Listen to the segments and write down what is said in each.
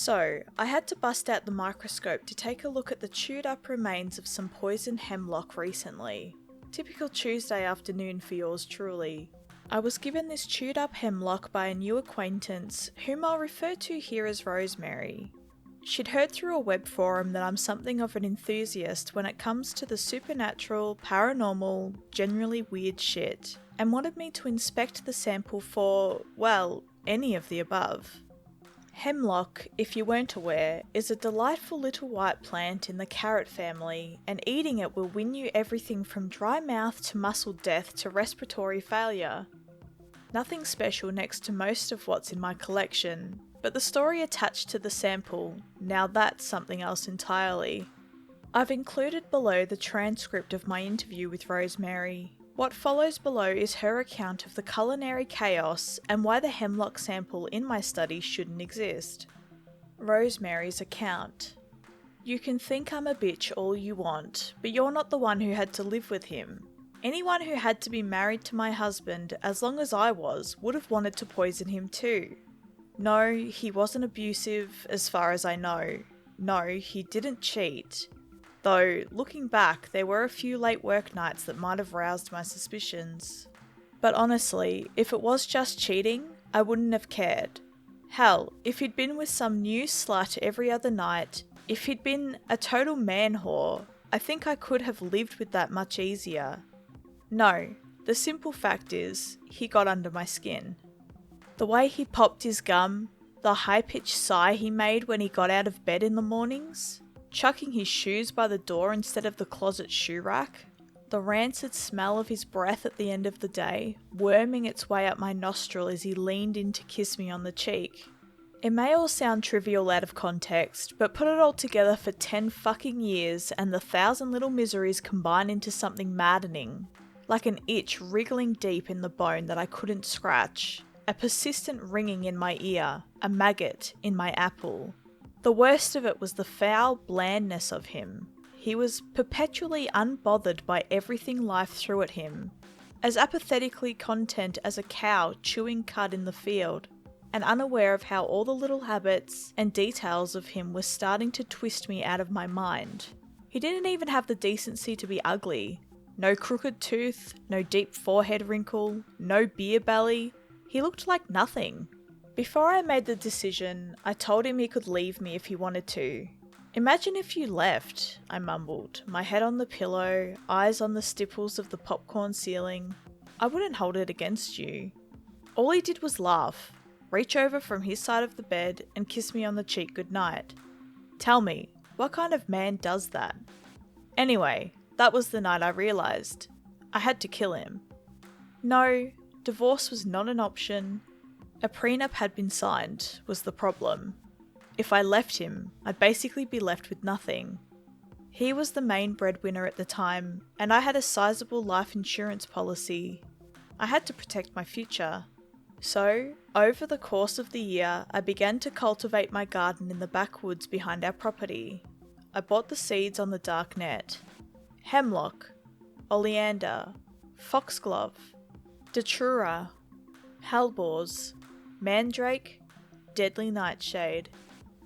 So, I had to bust out the microscope to take a look at the chewed up remains of some poisoned hemlock recently. Typical Tuesday afternoon for yours truly. I was given this chewed up hemlock by a new acquaintance, whom I'll refer to here as Rosemary. She'd heard through a web forum that I'm something of an enthusiast when it comes to the supernatural, paranormal, generally weird shit, and wanted me to inspect the sample for, well, any of the above. Hemlock, if you weren't aware, is a delightful little white plant in the carrot family, and eating it will win you everything from dry mouth to muscle death to respiratory failure. Nothing special next to most of what's in my collection, but the story attached to the sample, now that's something else entirely. I've included below the transcript of my interview with Rosemary. What follows below is her account of the culinary chaos and why the hemlock sample in my study shouldn't exist. Rosemary's account. You can think I'm a bitch all you want, but you're not the one who had to live with him. Anyone who had to be married to my husband, as long as I was, would have wanted to poison him too. No, he wasn't abusive, as far as I know. No, he didn't cheat. Though, looking back, there were a few late work nights that might have roused my suspicions. But honestly, if it was just cheating, I wouldn't have cared. Hell, if he'd been with some new slut every other night, if he'd been a total man whore, I think I could have lived with that much easier. No, the simple fact is, he got under my skin. The way he popped his gum, the high-pitched sigh he made when he got out of bed in the mornings, chucking his shoes by the door instead of the closet shoe rack, the rancid smell of his breath at the end of the day, worming its way up my nostril as he leaned in to kiss me on the cheek. It may all sound trivial out of context, but put it all together for 10 fucking years and the 1,000 little miseries combine into something maddening, like an itch wriggling deep in the bone that I couldn't scratch, a persistent ringing in my ear, a maggot in my apple. The worst of it was the foul blandness of him. He was perpetually unbothered by everything life threw at him, as apathetically content as a cow chewing cud in the field, and unaware of how all the little habits and details of him were starting to twist me out of my mind. He didn't even have the decency to be ugly. No crooked tooth, no deep forehead wrinkle, no beer belly. He looked like nothing. Before I made the decision, I told him he could leave me if he wanted to. Imagine if you left, I mumbled, my head on the pillow, eyes on the stipples of the popcorn ceiling. I wouldn't hold it against you. All he did was laugh, reach over from his side of the bed and kiss me on the cheek goodnight. Tell me, what kind of man does that? Anyway, that was the night I realised. I had to kill him. No, divorce was not an option. A prenup had been signed, was the problem. If I left him, I'd basically be left with nothing. He was the main breadwinner at the time, and I had a sizable life insurance policy. I had to protect my future. So, over the course of the year, I began to cultivate my garden in the backwoods behind our property. I bought the seeds on the dark net. Hemlock, oleander, foxglove, datura, hellebores, mandrake, deadly nightshade.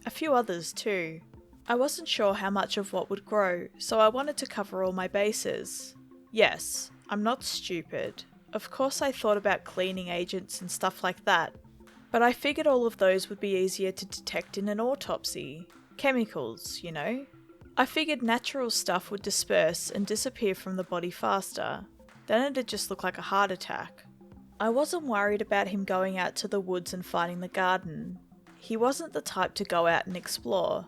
A few others too. I wasn't sure how much of what would grow, so I wanted to cover all my bases. Yes, I'm not stupid. Of course I thought about cleaning agents and stuff like that, but I figured all of those would be easier to detect in an autopsy. Chemicals, you know. I figured natural stuff would disperse and disappear from the body faster. Then it'd just look like a heart attack. I wasn't worried about him going out to the woods and finding the garden. He wasn't the type to go out and explore.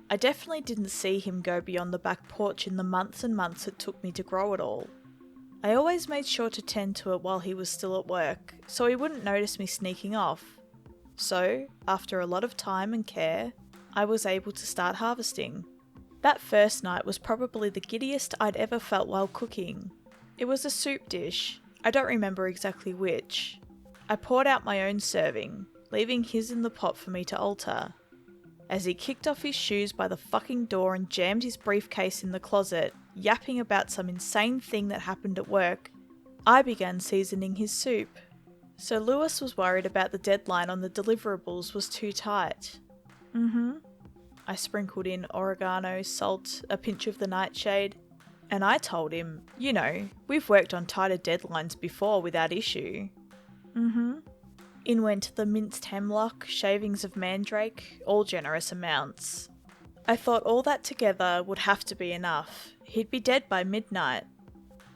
I definitely didn't see him go beyond the back porch in the months and months it took me to grow it all. I always made sure to tend to it while he was still at work, so he wouldn't notice me sneaking off. So, after a lot of time and care, I was able to start harvesting. That first night was probably the giddiest I'd ever felt while cooking. It was a soup dish. I don't remember exactly which. I poured out my own serving, leaving his in the pot for me to alter. As he kicked off his shoes by the fucking door and jammed his briefcase in the closet, yapping about some insane thing that happened at work, I began seasoning his soup. So Lewis was worried about the deadline on the deliverables was too tight. I sprinkled in oregano, salt, a pinch of the nightshade, and I told him, we've worked on tighter deadlines before without issue. In went the minced hemlock, shavings of mandrake, all generous amounts. I thought all that together would have to be enough. He'd be dead by midnight.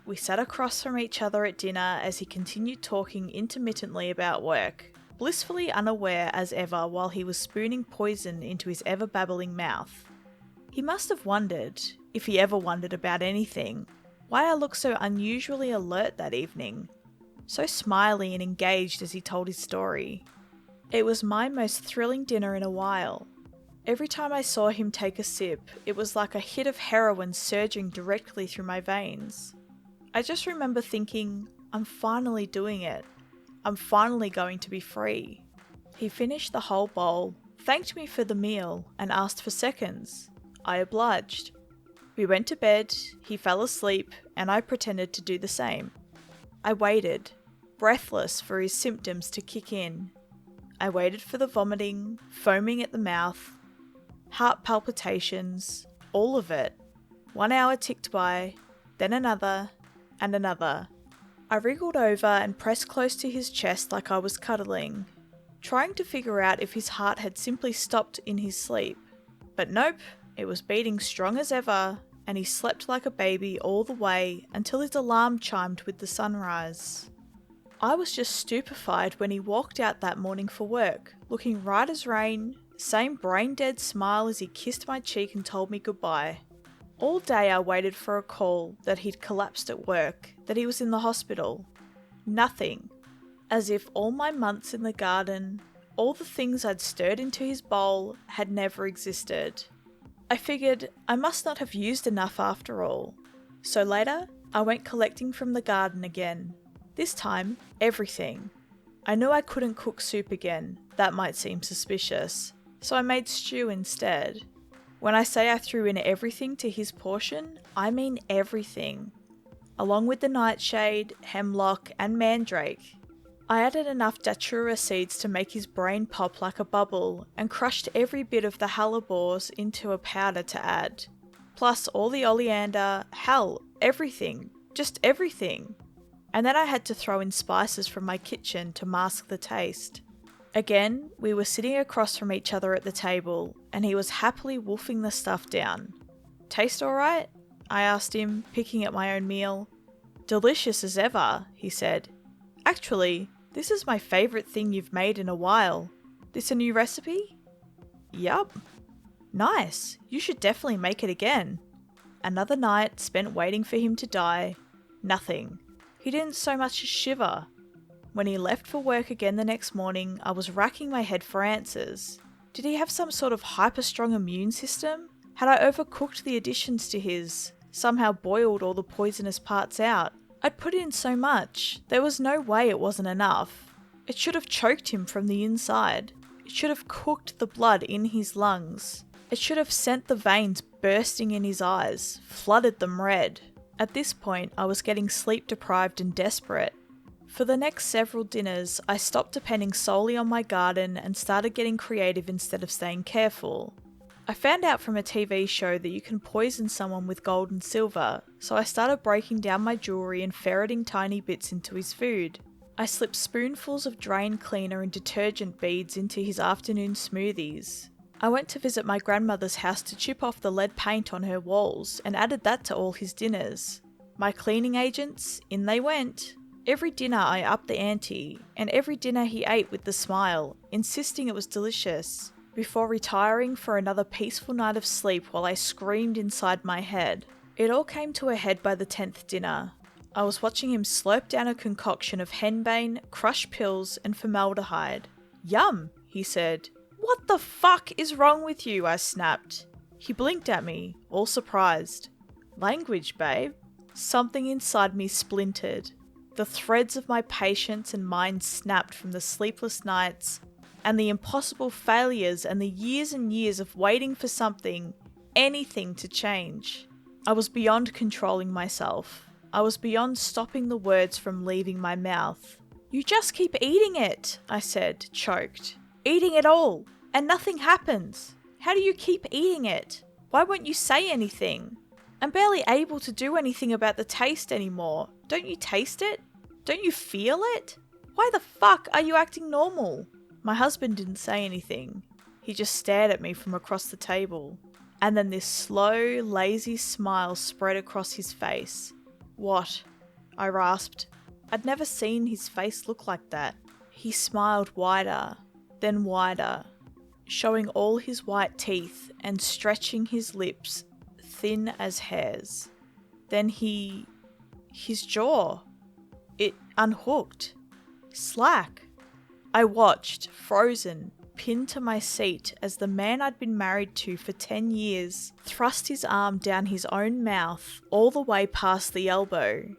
We sat across from each other at dinner as he continued talking intermittently about work, blissfully unaware as ever while he was spooning poison into his ever-babbling mouth. He must have wondered, if he ever wondered about anything, why I looked so unusually alert that evening, so smiley and engaged as he told his story. It was my most thrilling dinner in a while. Every time I saw him take a sip, it was like a hit of heroin surging directly through my veins. I just remember thinking, I'm finally doing it. I'm finally going to be free. He finished the whole bowl, thanked me for the meal, and asked for seconds. I obliged. We went to bed, he fell asleep, and I pretended to do the same. I waited, breathless for his symptoms to kick in. I waited for the vomiting, foaming at the mouth, heart palpitations, all of it. 1 hour ticked by, then another, and another. I wriggled over and pressed close to his chest like I was cuddling, trying to figure out if his heart had simply stopped in his sleep. But nope, it was beating strong as ever, and he slept like a baby all the way until his alarm chimed with the sunrise. I was just stupefied when he walked out that morning for work, looking right as rain, same brain-dead smile as he kissed my cheek and told me goodbye. All day I waited for a call that he'd collapsed at work, that he was in the hospital. Nothing. As if all my months in the garden, all the things I'd stirred into his bowl, had never existed. I figured I must not have used enough after all. So later, I went collecting from the garden again. This time, everything. I knew I couldn't cook soup again, that might seem suspicious, so I made stew instead. When I say I threw in everything to his portion, I mean everything. Along with the nightshade, hemlock, and mandrake. I added enough datura seeds to make his brain pop like a bubble and crushed every bit of the hellebores into a powder to add. Plus all the oleander, hell, everything. Just everything. And then I had to throw in spices from my kitchen to mask the taste. Again, we were sitting across from each other at the table, and he was happily wolfing the stuff down. Taste alright? I asked him, picking at my own meal. Delicious as ever, he said. Actually, this is my favourite thing you've made in a while. This a new recipe? Yup. Nice, you should definitely make it again. Another night spent waiting for him to die. Nothing. He didn't so much as shiver. When he left for work again the next morning, I was racking my head for answers. Did he have some sort of hyper-strong immune system? Had I overcooked the additions to his, somehow boiled all the poisonous parts out? I'd put in so much, there was no way it wasn't enough. It should have choked him from the inside. It should have cooked the blood in his lungs. It should have sent the veins bursting in his eyes, flooded them red. At this point, I was getting sleep-deprived and desperate. For the next several dinners, I stopped depending solely on my garden and started getting creative instead of staying careful. I found out from a TV show that you can poison someone with gold and silver, so I started breaking down my jewellery and ferreting tiny bits into his food. I slipped spoonfuls of drain cleaner and detergent beads into his afternoon smoothies. I went to visit my grandmother's house to chip off the lead paint on her walls and added that to all his dinners. My cleaning agents, in they went. Every dinner I upped the ante, and every dinner he ate with the smile, insisting it was delicious, before retiring for another peaceful night of sleep while I screamed inside my head. It all came to a head by the 10th dinner. I was watching him slurp down a concoction of henbane, crushed pills, and formaldehyde. Yum, he said. What the fuck is wrong with you? I snapped. He blinked at me, all surprised. Language, babe. Something inside me splintered. The threads of my patience and mind snapped from the sleepless nights and the impossible failures and the years and years of waiting for something, anything to change. I was beyond controlling myself. I was beyond stopping the words from leaving my mouth. You just keep eating it, I said, choked. Eating it all, and nothing happens. How do you keep eating it? Why won't you say anything? I'm barely able to do anything about the taste anymore. Don't you taste it? Don't you feel it? Why the fuck are you acting normal? My husband didn't say anything. He just stared at me from across the table. And then this slow, lazy smile spread across his face. What? I rasped. I'd never seen his face look like that. He smiled wider, then wider, showing all his white teeth and stretching his lips thin as hairs. Then his jaw, it unhooked. Slack. I watched, frozen, pinned to my seat as the man I'd been married to for 10 years thrust his arm down his own mouth all the way past the elbow.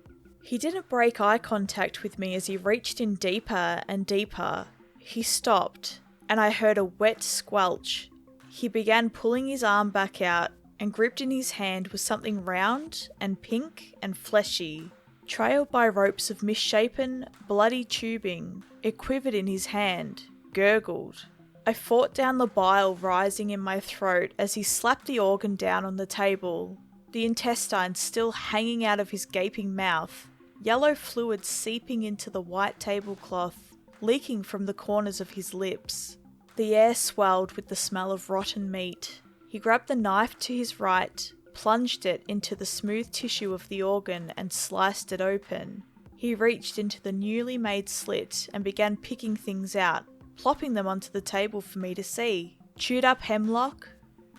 He didn't break eye contact with me as he reached in deeper and deeper. He stopped, and I heard a wet squelch. He began pulling his arm back out, and gripped in his hand was something round and pink and fleshy, trailed by ropes of misshapen, bloody tubing. It quivered in his hand, gurgled. I fought down the bile rising in my throat as he slapped the organ down on the table, the intestines still hanging out of his gaping mouth, yellow fluid seeping into the white tablecloth, leaking from the corners of his lips. The air swelled with the smell of rotten meat. He grabbed the knife to his right, plunged it into the smooth tissue of the organ and sliced it open. He reached into the newly made slit and began picking things out, plopping them onto the table for me to see. Chewed up hemlock,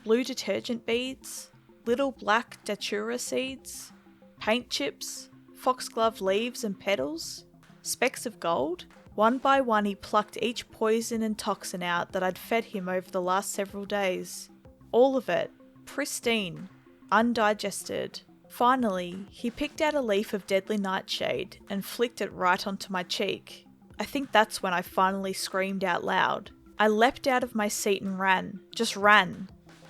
blue detergent beads, little black datura seeds, paint chips, foxglove leaves and petals, specks of gold. One by one he plucked each poison and toxin out that I'd fed him over the last several days. All of it, pristine, undigested. Finally, he picked out a leaf of deadly nightshade and flicked it right onto my cheek. I think that's when I finally screamed out loud. I leapt out of my seat and ran, just ran.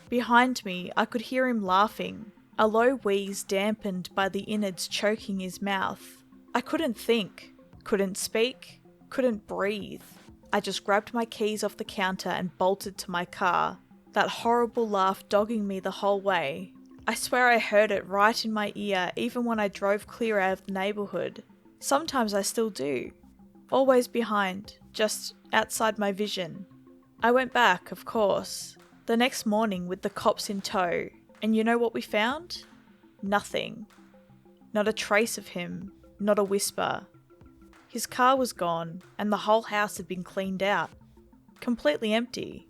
Behind me, I could hear him laughing, a low wheeze dampened by the innards choking his mouth. I couldn't think, couldn't speak, couldn't breathe. I just grabbed my keys off the counter and bolted to my car, that horrible laugh dogging me the whole way. I swear I heard it right in my ear even when I drove clear out of the neighbourhood. Sometimes I still do. Always behind, just outside my vision. I went back, of course, the next morning with the cops in tow, and you know what we found? Nothing. Not a trace of him, not a whisper. His car was gone, and the whole house had been cleaned out. Completely empty.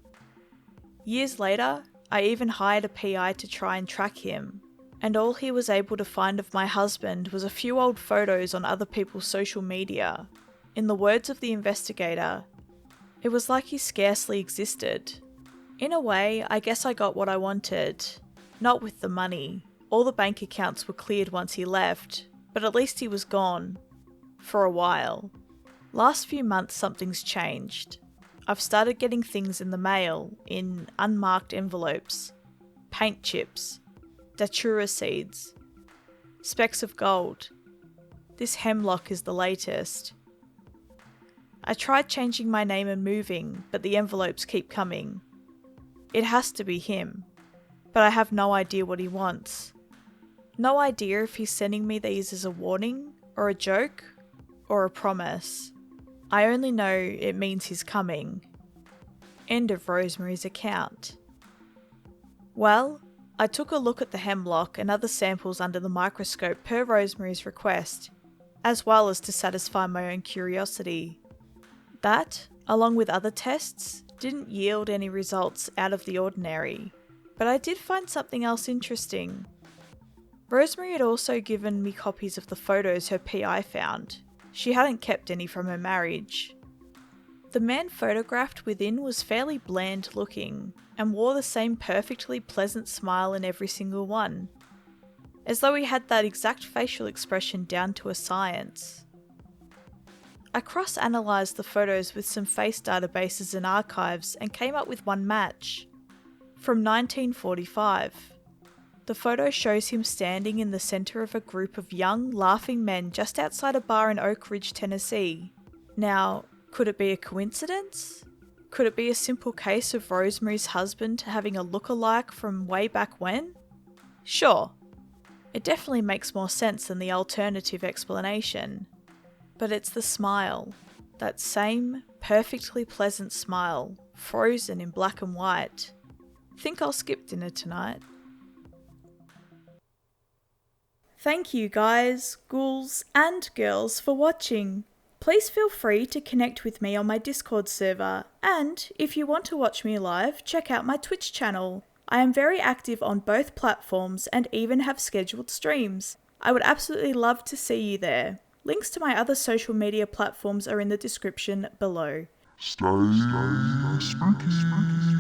Years later, I even hired a PI to try and track him, and all he was able to find of my husband was a few old photos on other people's social media. In the words of the investigator, it was like he scarcely existed. In a way, I guess I got what I wanted. Not with the money. All the bank accounts were cleared once he left, but at least he was gone. For a while. Last few months something's changed. I've started getting things in the mail, in unmarked envelopes. Paint chips. Datura seeds. Specks of gold. This hemlock is the latest. I tried changing my name and moving, but the envelopes keep coming. It has to be him, but I have no idea what he wants. No idea if he's sending me these as a warning, or a joke, or a promise. I only know it means he's coming. End of Rosemary's account. Well, I took a look at the hemlock and other samples under the microscope per Rosemary's request, as well as to satisfy my own curiosity. That, along with other tests, didn't yield any results out of the ordinary, but I did find something else interesting. Rosemary had also given me copies of the photos her PI found. She hadn't kept any from her marriage. The man photographed within was fairly bland looking, and wore the same perfectly pleasant smile in every single one, as though he had that exact facial expression down to a science. I cross-analysed the photos with some face databases and archives and came up with one match. From 1945. The photo shows him standing in the centre of a group of young, laughing men just outside a bar in Oak Ridge, Tennessee. Now, could it be a coincidence? Could it be a simple case of Rosemary's husband having a look-alike from way back when? Sure. It definitely makes more sense than the alternative explanation. But it's the smile. That same perfectly pleasant smile, frozen in black and white. Think I'll skip dinner tonight. Thank you guys, ghouls and girls for watching. Please feel free to connect with me on my Discord server, and if you want to watch me live, check out my Twitch channel. I am very active on both platforms and even have scheduled streams. I would absolutely love to see you there. Links to my other social media platforms are in the description below. Stay spooky.